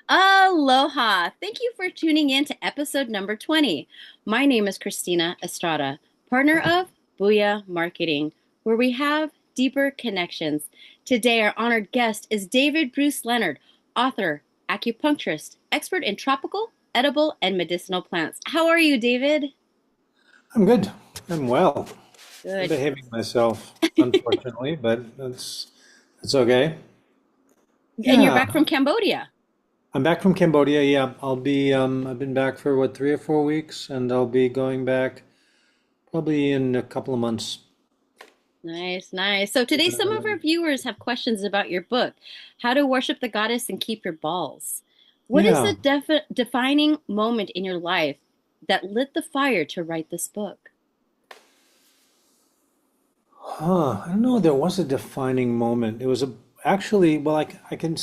Aloha! Thank you for tuning in to episode number 20. My name is Christina Estrada, partner of Booyah Marketing, where we have deeper connections. Today, our honored guest is David Bruce Leonard, author, acupuncturist, expert in tropical, edible, and medicinal plants. How are you, David? I'm good. I'm well. I'm Good. behaving myself, unfortunately, but that's okay. And you're Yeah, back from Cambodia. I'm back from Cambodia. Yeah, I've been back for what, 3 or 4 weeks, and I'll be going back probably in a couple of months. Nice, nice. So today, some of our viewers have questions about your book, How to Worship the Goddess and Keep Your Balls. What is Yeah. the defining moment in your life that lit the fire to write this book? I don't know. There was a defining moment. It was actually, well, I can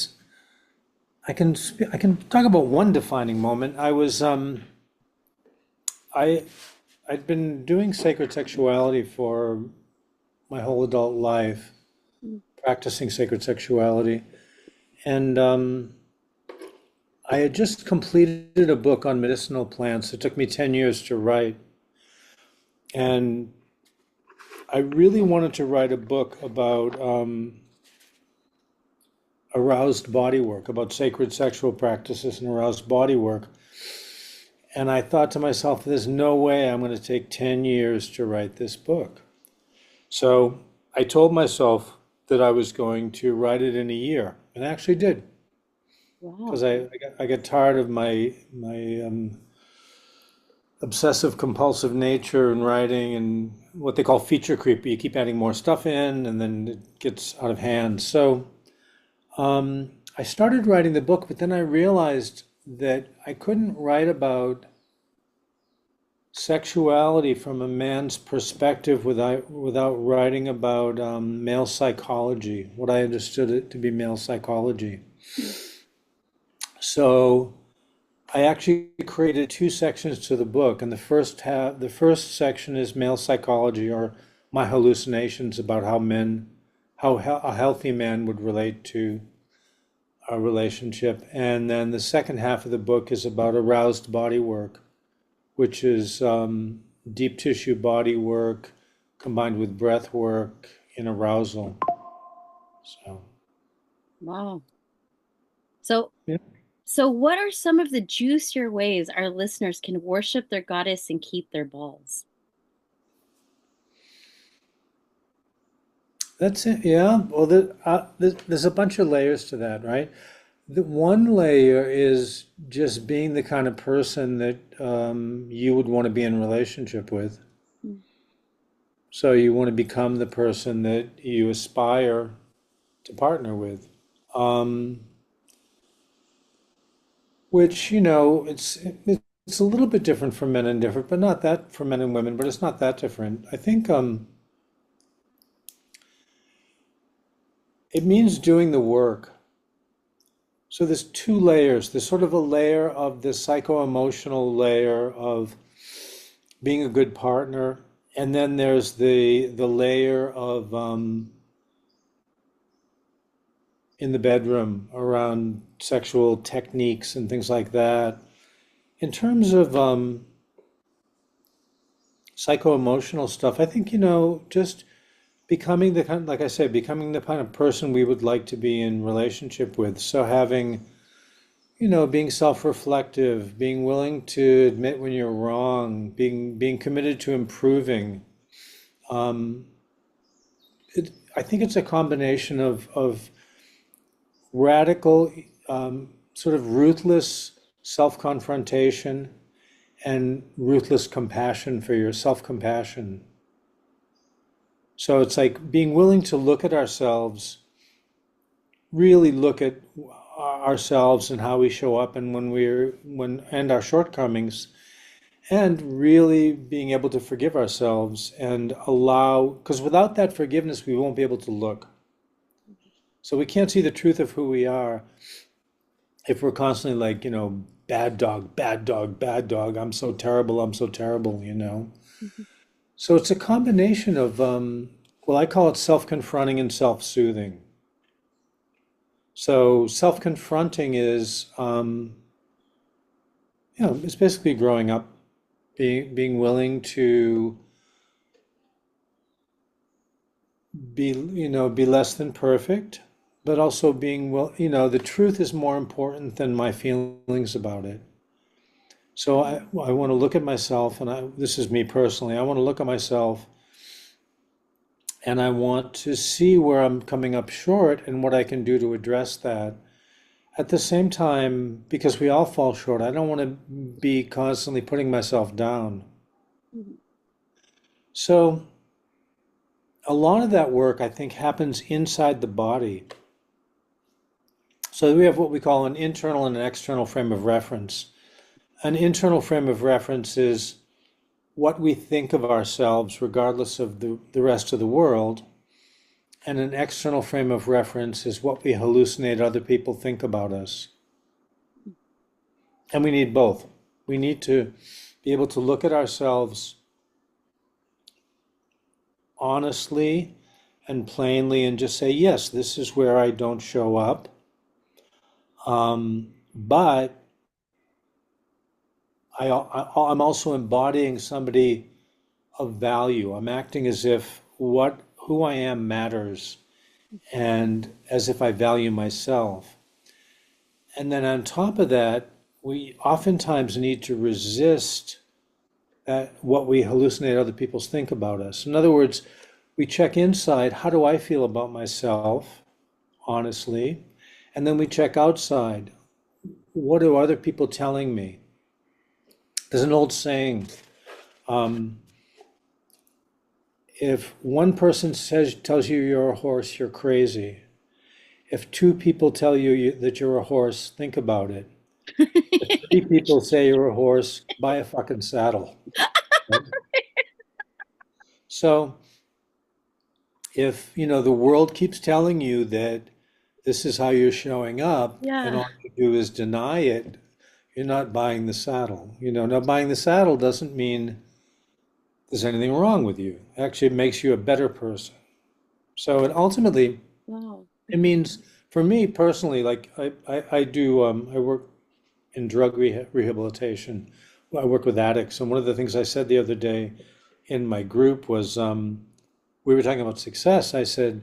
talk about one defining moment. I, I'd been doing sacred sexuality for my whole adult life, practicing sacred sexuality. And I had just completed a book on medicinal plants. It took me 10 years to write. And I really wanted to write a book about aroused body work, about sacred sexual practices and aroused body work. And I thought to myself, there's no way I'm going to take 10 years to write this book. So I told myself that I was going to write it in a year, and I actually did. Wow. Because I got tired of my obsessive compulsive nature in writing and what they call feature creep. You keep adding more stuff in, and then it gets out of hand. So I started writing the book, but then I realized that I couldn't write about sexuality from a man's perspective without writing about male psychology, what I understood it to be male psychology. So I actually created two sections to the book, and the first section is male psychology, or my hallucinations about how a healthy man would relate to a relationship, and then the second half of the book is about aroused body work, which is deep tissue body work combined with breath work in arousal. So, Wow. So, yeah. so what are some of the juicier ways our listeners can worship their goddess and keep their balls? That's it. Yeah. Well, there's a bunch of layers to that, right? The one layer is just being the kind of person that you would want to be in a relationship with. Mm. So you want to become the person that you aspire to partner with. Um, which, it's a little bit different for men and different, but not that for men and women, but it's not that different. I think it means doing the work. So there's two layers. There's sort of a layer of the psycho-emotional layer of being a good partner, and then there's the layer of in the bedroom around sexual techniques and things like that. In terms of psycho-emotional stuff, I think, just becoming the kind, like I said, becoming the kind of person we would like to be in relationship with. So having, being self-reflective, being willing to admit when you're wrong, being committed to improving. Um, I think it's a combination of radical, sort of ruthless self-confrontation and ruthless compassion for your self-compassion. So it's like being willing to look at ourselves, really look at ourselves and how we show up and and our shortcomings, and really being able to forgive ourselves and allow, because without that forgiveness, we won't be able to look. So we can't see the truth of who we are if we're constantly like, bad dog, bad dog, bad dog. I'm so terrible. Mhm. So it's a combination of, well, I call it self-confronting and self-soothing. So self-confronting is, it's basically growing up, being willing to be less than perfect, but also being the truth is more important than my feelings about it. So I want to look at myself, and this is me personally. I want to look at myself, and I want to see where I'm coming up short and what I can do to address that. At the same time, because we all fall short, I don't want to be constantly putting myself down. Mhm. So a lot of that work, I think, happens inside the body. So we have what we call an internal and an external frame of reference. An internal frame of reference is what we think of ourselves, regardless of the rest of the world. And an external frame of reference is what we hallucinate other people think about us. And we need both. We need to be able to look at ourselves honestly and plainly and just say, yes, this is where I don't show up. But I'm also embodying somebody of value. I'm acting as if who I am matters and as if I value myself. And then on top of that, we oftentimes need to resist what we hallucinate other people think about us. In other words, we check inside, how do I feel about myself, honestly? And then we check outside, what are other people telling me? There's an old saying, if one person tells you you're a horse, you're crazy. If two people tell you that you're a horse, think about it. If three people say you're a horse, buy a fucking saddle. Right? So if the world keeps telling you that this is how you're showing up and Yeah. all you do is deny it, you're not buying the saddle. Not buying the saddle doesn't mean there's anything wrong with you. Actually, it makes you a better person. So ultimately, Wow. it means for me personally, like I do, I work in drug rehabilitation. I work with addicts. And one of the things I said the other day in my group was, we were talking about success. I said,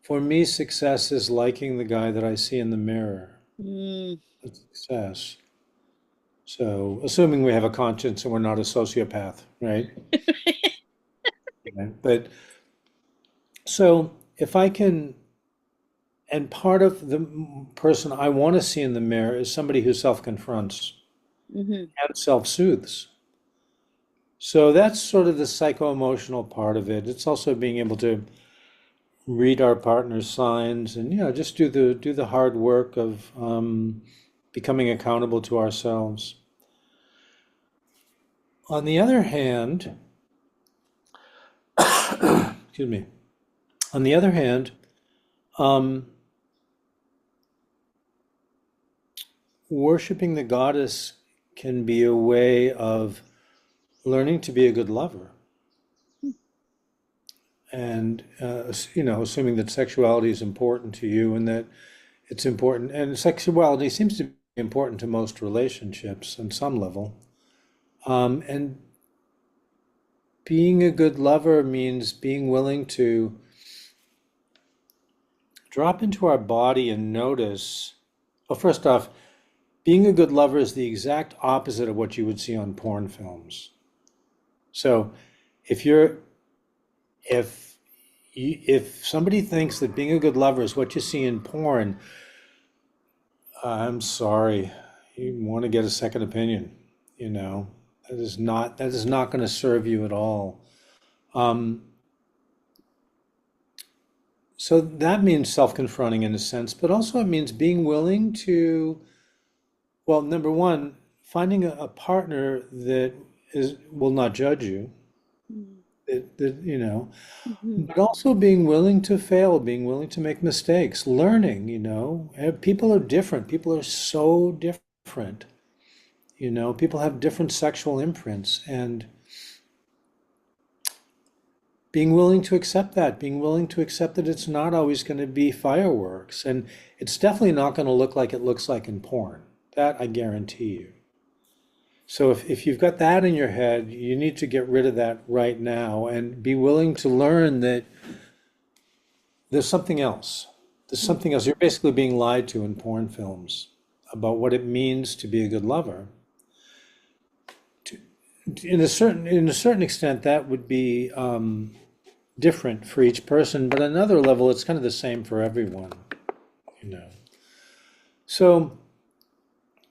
for me, success is liking the guy that I see in the mirror. Mm. That's success. So, assuming we have a conscience and we're not a sociopath, right? But so if I can, and part of the person I want to see in the mirror is somebody who self-confronts Hmm. and self-soothes. So that's sort of the psycho-emotional part of it. It's also being able to read our partner's signs and just do the hard work of becoming accountable to ourselves. On the other hand, excuse me. On the other hand, um, worshiping the goddess can be a way of learning to be a good lover. And, assuming that sexuality is important to you and that it's important, and sexuality seems to be important to most relationships on some level. And being a good lover means being willing to drop into our body and notice. Well, first off, being a good lover is the exact opposite of what you would see on porn films. So if you're if if somebody thinks that being a good lover is what you see in porn, I'm sorry, you want to get a second opinion. You know, that is not going to serve you at all. Um, so that means self-confronting in a sense, but also it means being willing to, well, number one, finding a partner that will not judge you, that. Hmm. But also being willing to fail, being willing to make mistakes, learning. People are different. People are so different. People have different sexual imprints. And being willing to accept that, being willing to accept that it's not always going to be fireworks, and it's definitely not going to look like it looks like in porn. That I guarantee you. So if you've got that in your head, you need to get rid of that right now and be willing to learn that there's something else. There's something else. You're basically being lied to in porn films about what it means to be a good lover. In a certain extent, that would be different for each person, but on another level, it's kind of the same for everyone, you know. So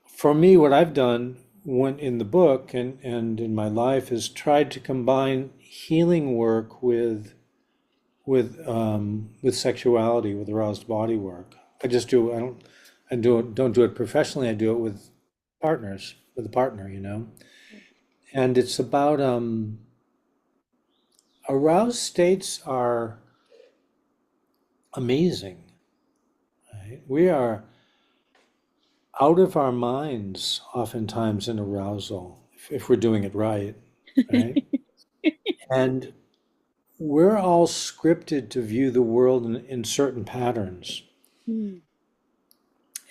for me, what I've done in the book and in my life is tried to combine healing work with sexuality, with aroused body work. I just do. Don't do it professionally. I do it with partners, with a partner, you know. And it's about aroused states are amazing. Right? We are out of our minds oftentimes in arousal if we're doing it right, right? And we're all scripted to view the world in certain patterns.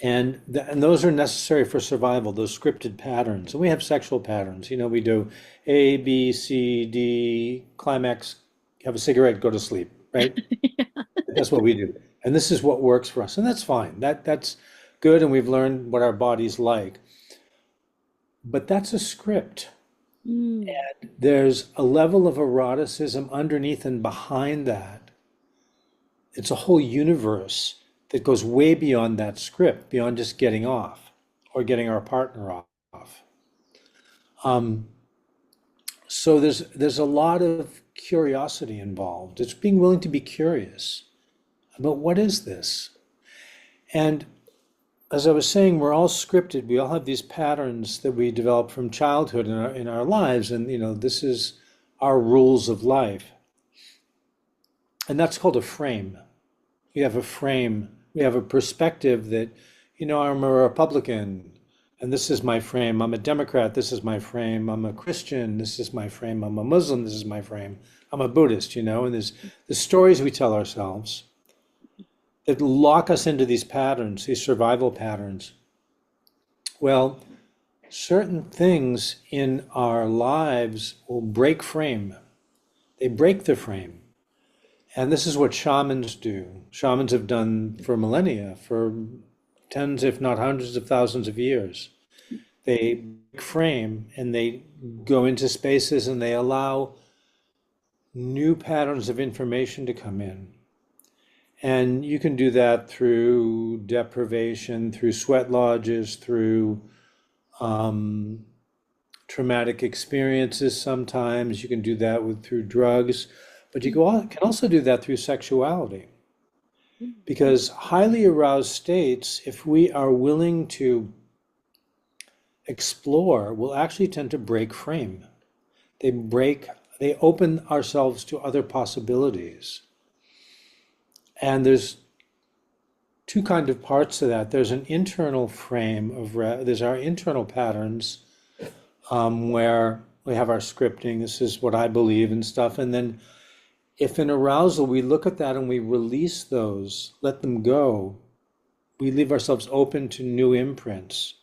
And those are necessary for survival, those scripted patterns. And we have sexual patterns. You know, we do A, B, C, D, climax, have a cigarette, go to sleep, right? That's what we do. And this is what works for us. And that's fine. That's good. And we've learned what our body's like. But that's a script. And there's a level of eroticism underneath and behind that. It's a whole universe that goes way beyond that script, beyond just getting off or getting our partner off. So there's a lot of curiosity involved. It's being willing to be curious about what is this? And as I was saying, we're all scripted. We all have these patterns that we develop from childhood in our lives. And, you know, this is our rules of life. And that's called a frame. We have a frame. We have a perspective that, you know, I'm a Republican and this is my frame. I'm a Democrat. This is my frame. I'm a Christian. This is my frame. I'm a Muslim. This is my frame. I'm a Buddhist, you know, and there's the stories we tell ourselves that lock us into these patterns, these survival patterns. Well, certain things in our lives will break frame. They break the frame. And this is what shamans do. Shamans have done for millennia, for tens, if not hundreds of thousands of years. They break frame and they go into spaces and they allow new patterns of information to come in. And you can do that through deprivation, through sweat lodges, through traumatic experiences sometimes. You can do that through drugs. But you can also do that through sexuality. Because highly aroused states, if we are willing to explore, will actually tend to break frame. They open ourselves to other possibilities. And there's two kind of parts to that. There's an internal frame there's our internal patterns where we have our scripting. This is what I believe and stuff. And then if in arousal we look at that and we release those, let them go, we leave ourselves open to new imprints.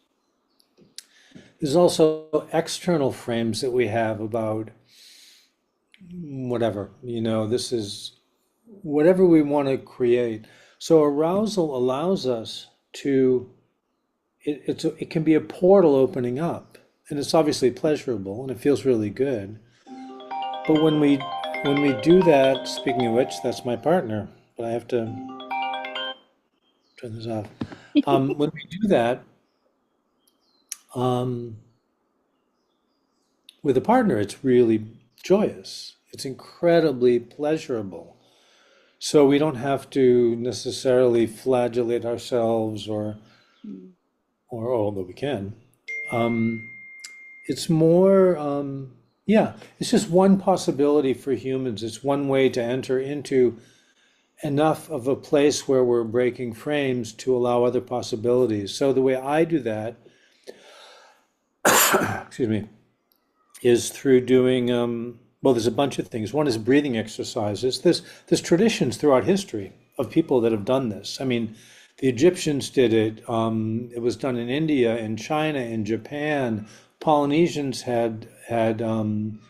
There's also external frames that we have about whatever, you know, this is whatever we want to create. So arousal allows us to, it can be a portal opening up, and it's obviously pleasurable and it feels really good. But when we do that, speaking of which, that's my partner, but I have to turn this off. When we do that with a partner, it's really joyous. It's incredibly pleasurable. So we don't have to necessarily flagellate ourselves or although we can. It's more, it's just one possibility for humans. It's one way to enter into enough of a place where we're breaking frames to allow other possibilities. So the way I do that, excuse me, is through doing Well, there's a bunch of things. One is breathing exercises. There's traditions throughout history of people that have done this. I mean, the Egyptians did it. It was done in India, in China, in Japan. Polynesians had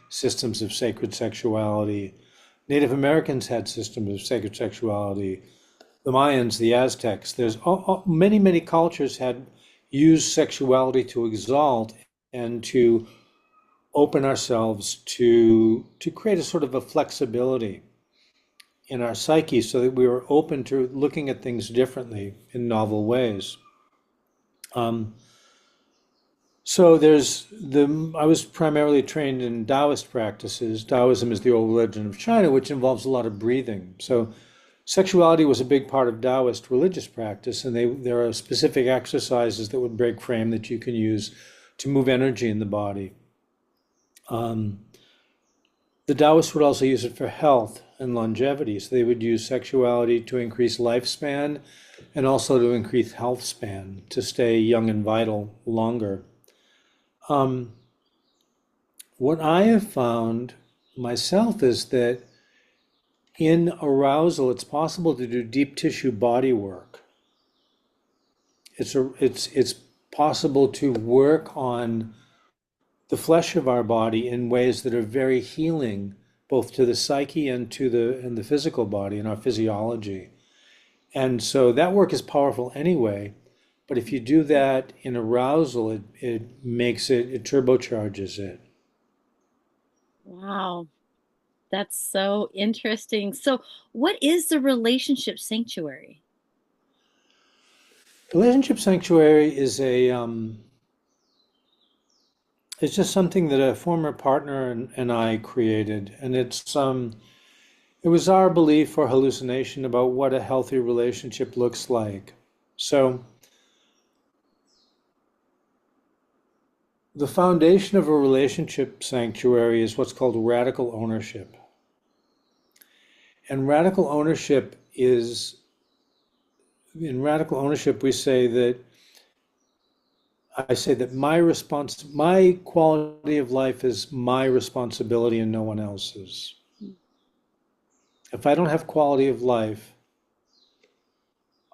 systems of sacred sexuality. Native Americans had systems of sacred sexuality. The Mayans, the Aztecs. Many cultures had used sexuality to exalt and to open ourselves to create a sort of a flexibility in our psyche so that we were open to looking at things differently in novel ways. Um, so I was primarily trained in Taoist practices. Taoism is the old religion of China, which involves a lot of breathing. So sexuality was a big part of Taoist religious practice, and there are specific exercises that would break frame that you can use to move energy in the body. Um, the Taoists would also use it for health and longevity. So they would use sexuality to increase lifespan and also to increase health span, to stay young and vital longer. Um, what I have found myself is that in arousal, it's possible to do deep tissue body work. It's possible to work on the flesh of our body in ways that are very healing, both to the psyche and to the physical body and our physiology. And so that work is powerful anyway. But if you do that in arousal, it makes it turbocharges it. Wow, that's so interesting. So, what is the relationship sanctuary? Relationship sanctuary is it's just something that a former partner and I created, and it was our belief or hallucination about what a healthy relationship looks like. So the foundation of a relationship sanctuary is what's called radical ownership. And radical ownership is, in radical ownership, I say that my quality of life is my responsibility and no one else's. If I don't have quality of life,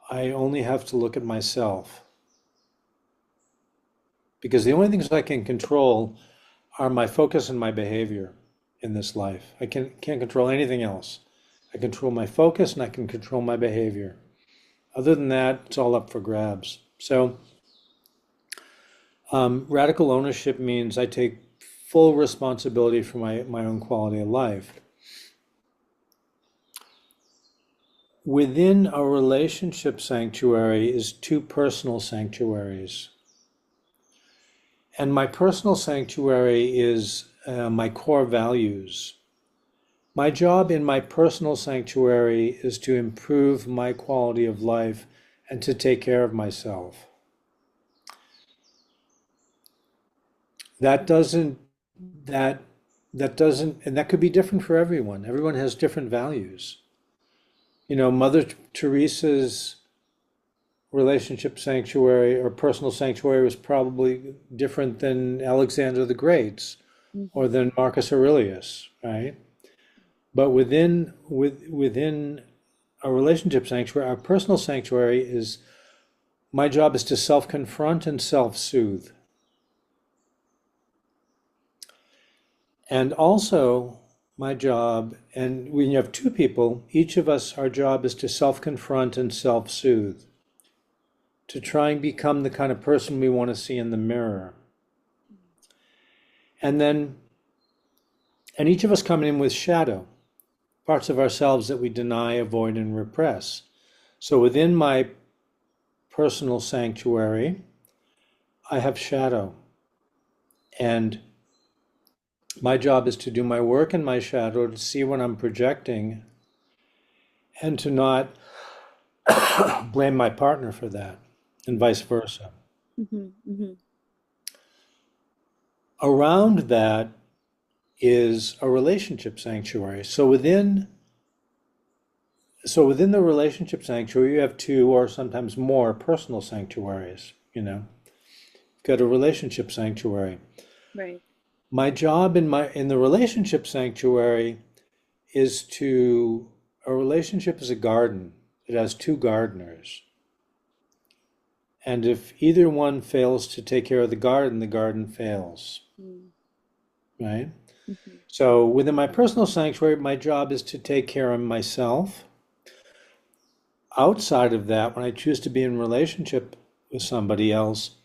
I only have to look at myself. Because the only things I can control are my focus and my behavior in this life. I can't control anything else. I control my focus and I can control my behavior. Other than that, it's all up for grabs. So, radical ownership means I take full responsibility for my own quality of life. Within a relationship sanctuary is two personal sanctuaries. And my personal sanctuary is my core values. My job in my personal sanctuary is to improve my quality of life and to take care of myself. That doesn't, that doesn't, and that could be different for everyone. Everyone has different values. You know, Mother Teresa's relationship sanctuary or personal sanctuary was probably different than Alexander the Great's or than Marcus Aurelius, right? But within a relationship sanctuary, our personal sanctuary is my job is to self-confront and self-soothe. And also my job, and when you have two people, each of us, our job is to self-confront and self-soothe, to try and become the kind of person we want to see in the mirror. And each of us come in with shadow, parts of ourselves that we deny, avoid, and repress. So within my personal sanctuary, I have shadow. And my job is to do my work in my shadow, to see what I'm projecting, and to not blame my partner for that, and vice versa. Mm-hmm, mm-hmm. Around that is a relationship sanctuary. So within the relationship sanctuary, you have two or sometimes more personal sanctuaries, you know. You've got a relationship sanctuary. Right. My job in the relationship sanctuary is to a relationship is a garden. It has two gardeners. And if either one fails to take care of the garden fails, Mm. right? Mhm. So within my personal sanctuary, my job is to take care of myself. Outside of that, when I choose to be in relationship with somebody else,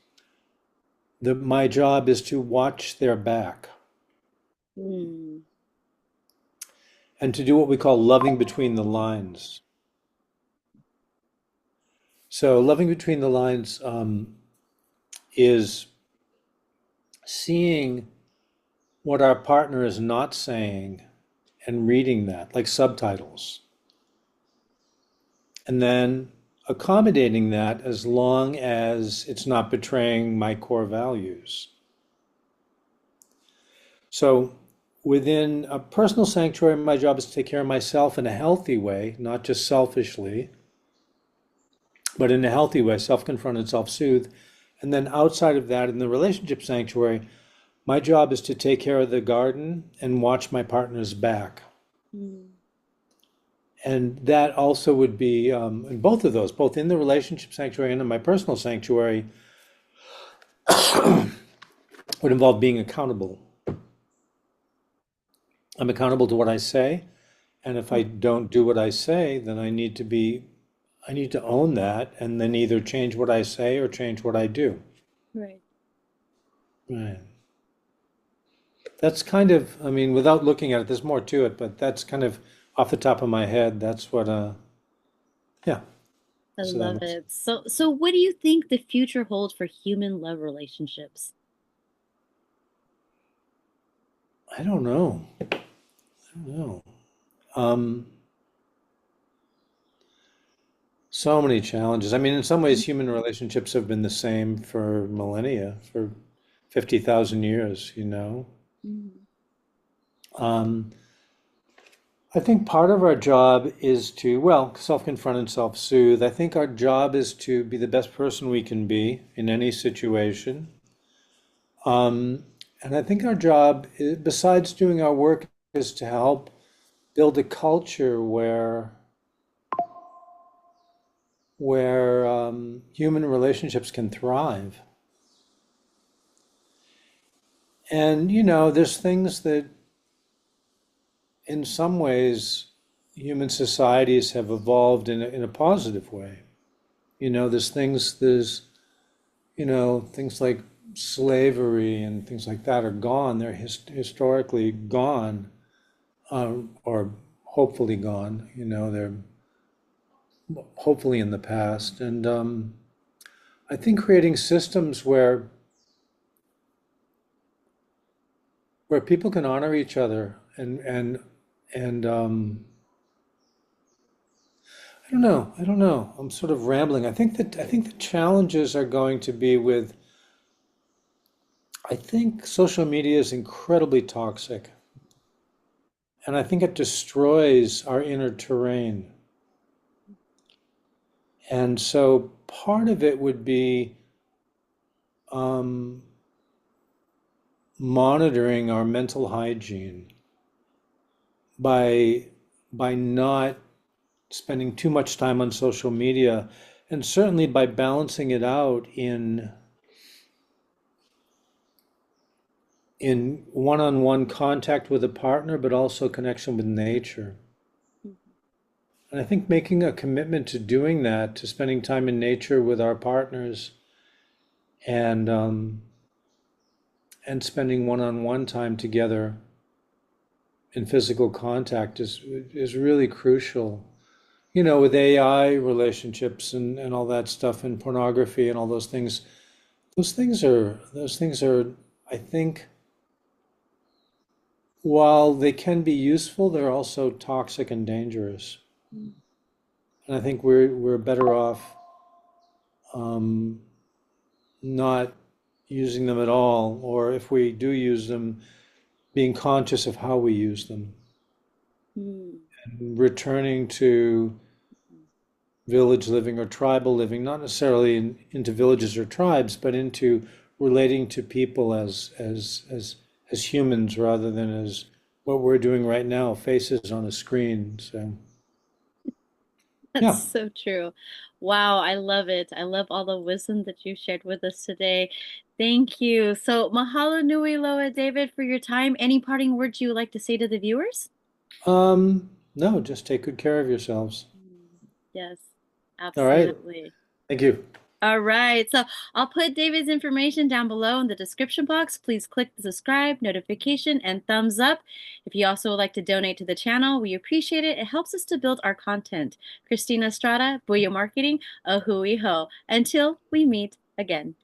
my job is to watch their back Mm. and to do what we call loving between the lines. So loving between the lines is seeing what our partner is not saying and reading that, like subtitles, and then accommodating that as long as it's not betraying my core values. So within a personal sanctuary, my job is to take care of myself in a healthy way, not just selfishly, but in a healthy way, self-confront and self-soothe. And then outside of that, in the relationship sanctuary, my job is to take care of the garden and watch my partner's back. Mm. And that also would be, in both of those, both in the relationship sanctuary and in my personal sanctuary, would involve being accountable. I'm accountable to what I say, and if I don't do what I say, then I need to own that and then either change what I say or change what I do. Right. Right. That's kind of, I mean, without looking at it, there's more to it, but that's kind of off the top of my head. That's what, yeah. I So that love makes, it. So what do you think the future holds for human love relationships? I don't know. I don't know. Um, so many challenges. I mean, in some ways, human relationships have been the same for millennia, for 50,000 years, you know. Mhm. Um, I think part of our job is to, well, self-confront and self-soothe. I think our job is to be the best person we can be in any situation. Um, and I think our job, besides doing our work, is to help build a culture where human relationships can thrive. And you know, there's things that, in some ways, human societies have evolved in a positive way. You know, there's you know, things like slavery and things like that are gone. They're historically gone, or hopefully gone. You know, they're hopefully in the past. And I think creating systems where people can honor each other and I don't know. I'm sort of rambling. I think the challenges are going to be with. I think social media is incredibly toxic, and I think it destroys our inner terrain. And so part of it would be um, monitoring our mental hygiene by not spending too much time on social media, and certainly by balancing it out in one-on-one contact with a partner, but also connection with nature. And I think making a commitment to doing that, to spending time in nature with our partners, and and spending one-on-one time together in physical contact is really crucial. You know, with AI relationships and all that stuff and pornography and all those things are, I think, while they can be useful, they're also toxic and dangerous. Mhm. And I think we're better off um, not using them at all, or if we do use them, being conscious of how we use them, Mm. and returning to village living or tribal living, not necessarily into villages or tribes, but into relating to people as humans rather than as what we're doing right now, faces on a screen. So, That's yeah. so true. Wow, I love it. I love all the wisdom that you shared with us today. Thank you. So, mahalo nui loa, David, for your time. Any parting words you would like to say to the viewers? No, just take good care of yourselves. Yes, All right. absolutely. Thank you. All right. So I'll put David's information down below in the description box. Please click the subscribe, notification, and thumbs up. If you also would like to donate to the channel, we appreciate it. It helps us to build our content. Christina Estrada, Booyah Marketing, a hui ho. Until we meet again.